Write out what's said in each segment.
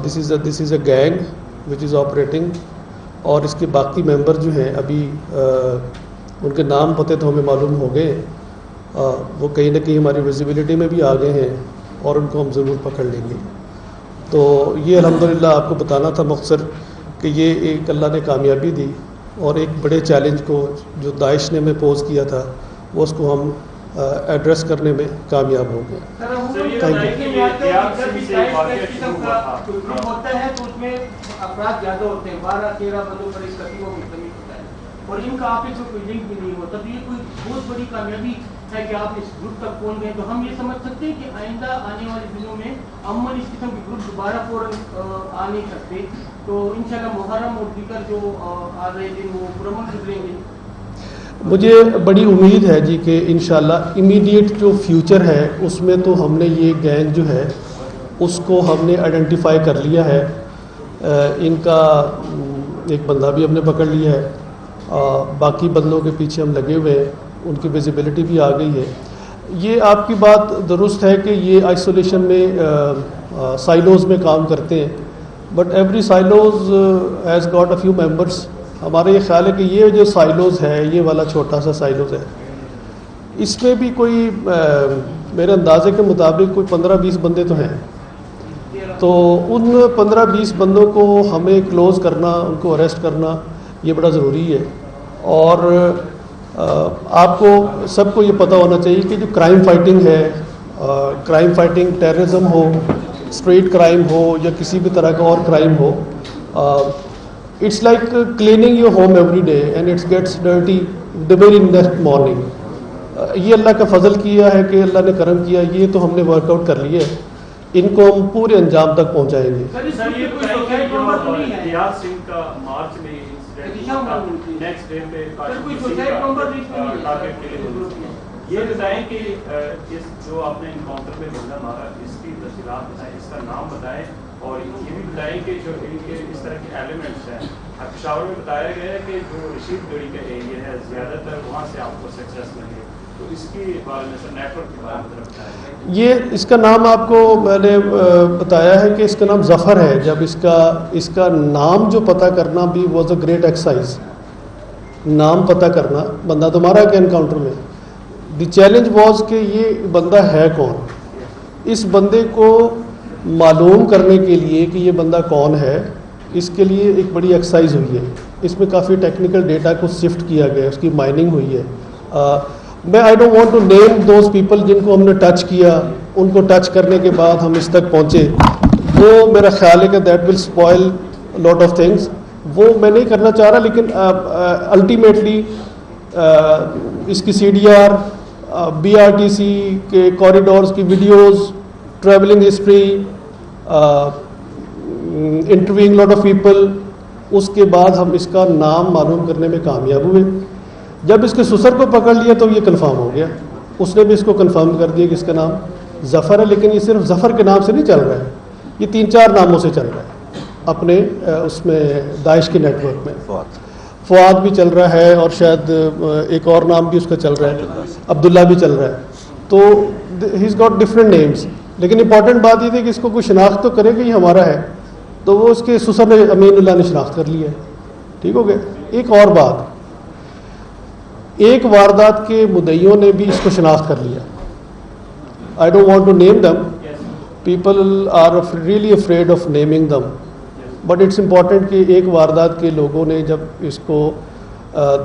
This is a gang which is operating. اور اس کے باقی ممبر جو ہیں ابھی ان کے نام پتے تو ہمیں معلوم ہو گئے, وہ کہیں نہ کہیں ہماری ویزیبلٹی میں بھی آ گئے ہیں اور ان کو ہم ضرور پکڑ لیں گے. تو یہ الحمدللہ آپ کو بتانا تھا مختصر کہ یہ ایک اللہ نے کامیابی دی, اور ایک بڑے چیلنج کو جو داعش نے ہمیں پوز کیا تھا وہ اس کو ہم ایڈریس کرنے میں کامیاب ہو گئے. افراد زیادہ ہوتے ہیں, 12-13 بندوں پر اس ترتیب و مشتمل ہوتا ہے, اور ان کا آپس میں کوئی لنک بھی نہیں ہوتا. تو یہ کوئی بہت بڑی کامیابی ہے کہ آپ اس گروپ تک پہنچ گئے. تو ہم یہ سمجھ سکتے ہیں کہ آئندہ آنے والے دنوں میں عموماً اس قسم کے گروپ دوبارہ فوراً آ نہیں سکتے. تو انشاءاللہ محرم اور دیگر جو آ رہے دن وہ پرامن گزریں گے. مجھے بڑی امید ہے جی کہ انشاءاللہ امیڈیٹ جو فیوچر ہے اس میں تو ہم نے یہ گینگ جو ہے اس کو ہم نے آئیڈینٹیفائی کر لیا ہے. ان کا ایک بندہ بھی ہم نے پکڑ لیا ہے, باقی بندوں کے پیچھے ہم لگے ہوئے ہیں, ان کی ویزیبلٹی بھی آ گئی ہے. یہ آپ کی بات درست ہے کہ یہ آئسولیشن میں سائلوز میں کام کرتے ہیں, but every silos has got a few members. ہمارا یہ خیال ہے کہ یہ جو سائلوز ہے, یہ والا چھوٹا سا سائلوز ہے, اس میں بھی کوئی میرے اندازے کے مطابق کوئی 15-20 بندے تو ہیں. تو ان 15-20 بندوں کو ہمیں کلوز کرنا, ان کو اریسٹ کرنا یہ بڑا ضروری ہے. اور آپ کو سب کو یہ پتہ ہونا چاہیے کہ جو کرائم فائٹنگ ہے, کرائم فائٹنگ ٹیررزم ہو, اسٹریٹ کرائم ہو یا کسی بھی طرح کا اور کرائم ہو, it's like cleaning your home every day and it's gets dirty the very next morning. یہ اللہ کا فضل کیا ہے کہ اللہ نے کرم کیا, یہ تو ہم نے ورک آؤٹ کر لیا ہے, ان کو ہم پورے انجام تک پہنچائیں گے. یہ بتائیں کہ اس جو آپ نے انکاؤنٹر میں بندہ مارا اس کی تفصیلات بتائیں, اس کا نام بتائیں, اور یہ بھی بتائیں کہ جو ان کے اس طرح کے ایلیمنٹس ہیں. پشاور میں بتایا گیا ہے کہ جو رشید گڑھی کا ایریا ہے زیادہ تر وہاں سے آپ کو سکسیس ملے, تو اس کے بارے میں سر نیٹ ورک کے بارے میں بتایا گیا. یہ اس کا نام آپ کو میں نے بتایا ہے کہ اس کا نام ظفر ہے. جب اس کا نام جو پتہ کرنا بھی واز اے گریٹ ایکسرسائز, نام پتہ کرنا. بندہ تو مارا گیا انکاؤنٹر میں. دی چیلنج واز کہ یہ بندہ ہے کون. اس بندے کو معلوم کرنے کے لیے کہ یہ بندہ کون ہے, اس کے لیے ایک بڑی ایکسرسائز ہوئی ہے. اس میں کافی ٹیکنیکل ڈیٹا کو سفٹ کیا گیا, اس کی مائننگ ہوئی ہے. میں I don't want to name those people جن کو ہم نے ٹچ کیا. ان کو ٹچ کرنے کے بعد ہم اس تک پہنچے, وہ میرا خیال ہے کہ that will spoil lot of things. وہ میں نہیں کرنا چاہ رہا, لیکن الٹیمیٹلی اس کی CDR, BRTC کے کوریڈورز کی videos, travelling history, interviewing lot of people, اس کے بعد ہم اس کا نام معلوم کرنے میں کامیاب ہوئے. جب اس کے سسر کو پکڑ لیا تو یہ کنفرم ہو گیا, اس نے بھی اس کو کنفرم کر دیا کہ اس کا نام ظفر ہے. لیکن یہ صرف ظفر کے نام سے نہیں چل رہا ہے, یہ 3-4 ناموں سے چل رہا ہے اپنے اس میں داعش کے نیٹ ورک میں. فواد بھی چل رہا ہے, اور شاید ایک اور نام بھی اس کا چل رہا ہے, عبداللہ بھی چل رہا ہے. تو ہی از گاٹ ڈفرینٹ نیمز. لیکن امپورٹنٹ بات یہ تھی کہ اس کو کوئی شناخت تو کرے کہ یہ ہمارا ہے, تو وہ اس کے سسر نے امین اللہ نے شناخت کر لی ہے. ٹھیک ہو گیا. ایک اور بات, ایک واردات کے مدعیوں نے بھی اس کو شناخت کر لیا. I don't want to name them, people are really afraid of naming them, but it's important کہ ایک واردات کے لوگوں نے جب اس کو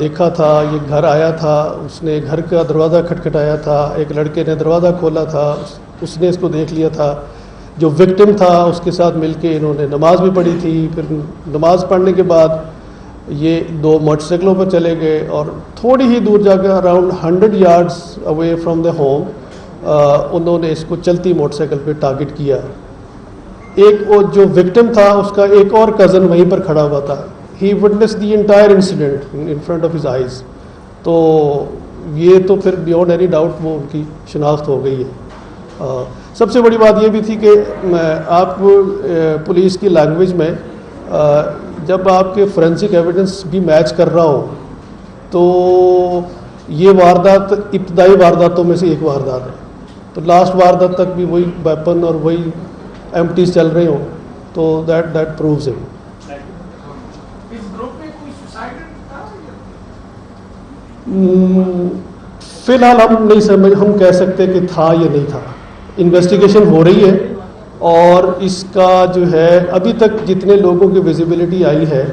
دیکھا تھا, یہ گھر آیا تھا, اس نے گھر کا دروازہ کھٹکھٹایا تھا, ایک لڑکے نے دروازہ کھولا تھا, اس نے اس کو دیکھ لیا تھا. جو وکٹم تھا اس کے ساتھ مل کے انہوں نے نماز بھی پڑھی تھی. پھر نماز پڑھنے کے بعد یہ 2 موٹر سائیکلوں پر چلے گئے, اور تھوڑی ہی دور جا کے around 100 yards away from the home انہوں نے اس کو چلتی موٹر سائیکل پہ ٹارگٹ کیا. ایک جو وکٹم تھا اس کا ایک اور کزن وہیں پر کھڑا ہوا تھا. He witness the entire incident in front of his eyes. تو یہ تو پھر بیونڈ اینی ڈاؤٹ وہ ان کی شناخت ہو گئی ہے. سب سے بڑی بات یہ بھی تھی کہ آپ پولیس کی لینگویج میں جب آپ کے فورینسک ایویڈنس بھی میچ کر رہا ہو, تو یہ واردات ابتدائی وارداتوں میں سے ایک واردات ہے. تو لاسٹ واردات تک بھی وہی ویپن اور وہی ایمٹیز چل رہے ہوں, تو دیٹ پرووز اٹ. اس گروپ میں کوئی سوسائڈ تھا؟ فی الحال ہم نہیں سمجھ ہم کہہ سکتے کہ تھا یا نہیں تھا. انویسٹیگیشن ہو رہی ہے اور اس کا جو ہے ابھی تک جتنے لوگوں کی ویزیبلٹی آئی ہے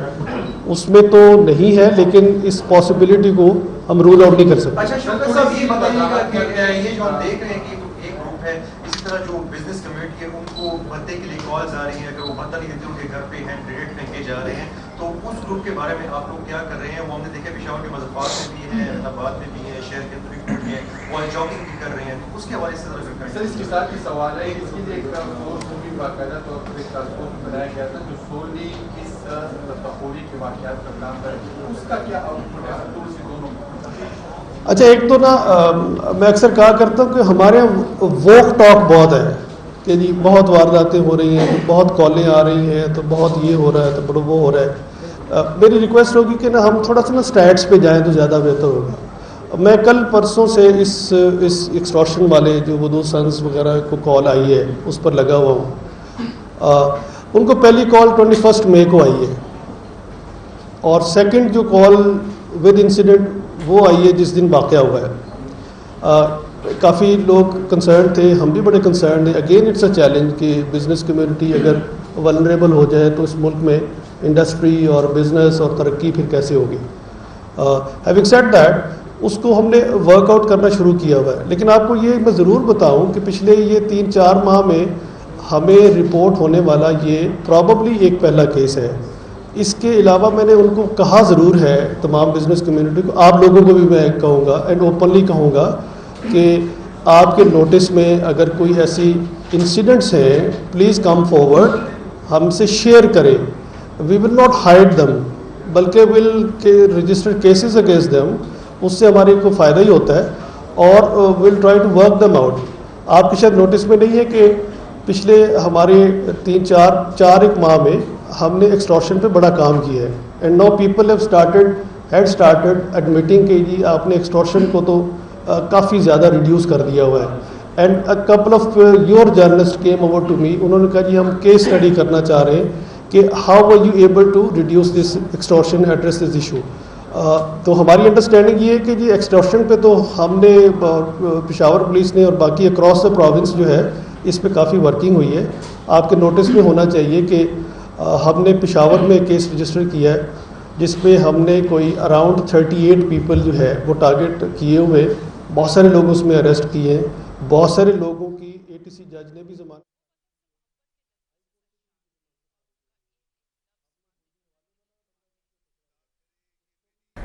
اس میں تو نہیں ہے, لیکن اس پاسبلٹی کو ہم رول آؤٹ نہیں کر سکتے. اچھا شوکت صاحب یہ بتائیے گا کہ یہ جو ہم دیکھ رہے ہیں کہ ایک گروپ ہے اسی طرح جو بزنس کمیونٹی ہے ان کو بھتے کے لیے کالز آ رہی ہیں, اگر وہ بھتا نہیں دیتے ان کے گھر پہ ہینڈ گریڈ پھینکے جا رہے ہیں, تو اس گروپ کے بارے میں آپ لوگ کیا کر رہے ہیں؟ وہ ہم نے دیکھا پشاور کے مظفرات میں بھی ہیں, احمد آباد میں بھی ہیں, شہر کے اندر بھی ہیں, وہ جاگنگ بھی کر رہے ہیں, تو اس کے حوالے سے ذرا سر اس کے ساتھ یہ سوال ہے اس کے لیے ایک فورس بھی باقاعدہ طور پر ایک ٹاسک فورس بنایا گیا تھا جو سولی اس تفوری کے واقعات پر کام کرے, اس کا کیا آؤٹ پٹ ہے دونوں سے دونوں؟ اچھا ایک تو نا میں اکثر کہا کرتا ہوں کہ ہمارے یہاں ووک ٹاک بہت ہے کہ جی بہت وارداتیں ہو رہی ہیں, بہت کالیں آ رہی ہیں, تو بہت یہ ہو رہا ہے, تو بڑا وہ ہو رہا ہے. میری ریکویسٹ ہوگی کہ نا ہم تھوڑا سا نا اسٹیٹس پہ جائیں تو زیادہ بہتر ہوگا. میں کل پرسوں سے اس ایکسٹورشن والے جو ودود سنس وغیرہ کو کال آئی ہے اس پر لگا ہوا ہوں. ان کو پہلی کال 21 مئی کو آئی ہے اور سیکنڈ جو کال ود انسیڈنٹ وہ آئی ہے جس دن واقعہ ہوا ہے. کافی لوگ کنسرن تھے, ہم بھی بڑے کنسرن ہیں. اگین اٹس اے چیلنج کہ بزنس کمیونٹی اگر ولنریبل ہو جائے تو اس ملک میں انڈسٹری اور بزنس اور ترقی پھر کیسے ہوگی. ہیونگ سیڈ دیٹ اس کو ہم نے ورک آؤٹ کرنا شروع کیا ہوا ہے. لیکن آپ کو یہ میں ضرور بتاؤں کہ پچھلے یہ 3-4 ماہ میں ہمیں رپورٹ ہونے والا یہ پراببلی ایک پہلا کیس ہے. اس کے علاوہ میں نے ان کو کہا ضرور ہے, تمام بزنس کمیونٹی کو, آپ لوگوں کو بھی میں کہوں گا اینڈ اوپنلی کہوں گا کہ آپ کے نوٹس میں اگر کوئی ایسی انسیڈنٹس ہیں پلیز کم فارورڈ, ہم سے شیئر کریں. وی ول ناٹ ہائڈ دم بلکہ we'll register cases against them. اس سے ہمارے کو فائدہ ہی ہوتا ہے اور we'll try to work them out. آپ کے شاید نوٹس میں نہیں ہے کہ پچھلے ہمارے 3-4 ماہ میں ہم نے ایکسٹورشن پہ بڑا کام کیا ہے. And now people had started admitting کہ جی آپ نے ایکسٹورشن کو تو کافی زیادہ ریڈیوس کر دیا ہوا ہے. And a couple of your journalist came over to me, انہوں نے کہا جی ہم کیس اسٹڈی کرنا چاہ رہے ہیں کہ how are you able to reduce this extortion, address this issue. تو ہماری انڈرسٹینڈنگ یہ ہے کہ جی ایکسٹورشن پہ تو ہم نے پشاور پولیس نے اور باقی اکراس دا پروونس جو ہے اس پہ کافی ورکنگ ہوئی ہے. آپ کے نوٹس میں ہونا چاہیے کہ ہم نے پشاور میں کیس رجسٹر کیا ہے جس پہ ہم نے کوئی اراؤنڈ 38 پیپل جو ہے وہ ٹارگٹ کیے ہوئے. بہت سارے لوگ اس میں اریسٹ کیے ہیں. بہت سارے لوگوں کی ATC جج نے بھی ضمانت